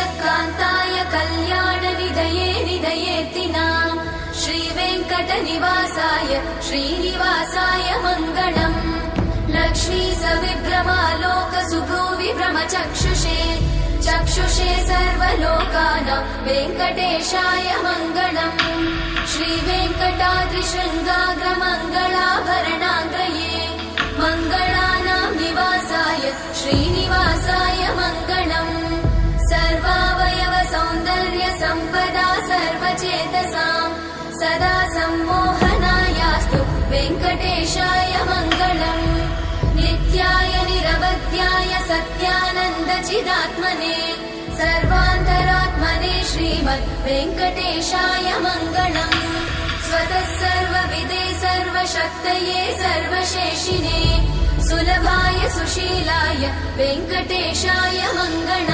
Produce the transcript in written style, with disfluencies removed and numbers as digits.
श्रीयकान्ताय कल्याणनिधये निधयेतिनाम् श्रीवेङ्कटनिवासाय श्रीनिवासाय मङ्गलम् लक्ष्मी सविभ्रमालोकसुभ्रूविभ्रमचक्षुषे चक्षुषे सर्वलोकानां वेङ्कटेशाय मङ्गलम् श्रीवेङ्कटाद्रिशृङ्गाग्रमङ्गलाभरणाङ्गये मङ्गलानां निवासाय श्रीनिवासाय मङ्गलम् सर्वावयव सौन्दर्य सम्पदा सर्वचेतसां सदा सम्मोहनायास्तु वेङ्कटेशाय मङ्गलम् नित्याय निरवध्याय सत्यानन्दचिदात्मने सर्वान्तरात्मने श्रीमद् वेङ्कटेशाय मङ्गलम् स्वतः सर्वविदे सर्वशक्तये सर्वशेषिने सुलभाय सुशीलाय वेङ्कटेशाय मङ्गलम्।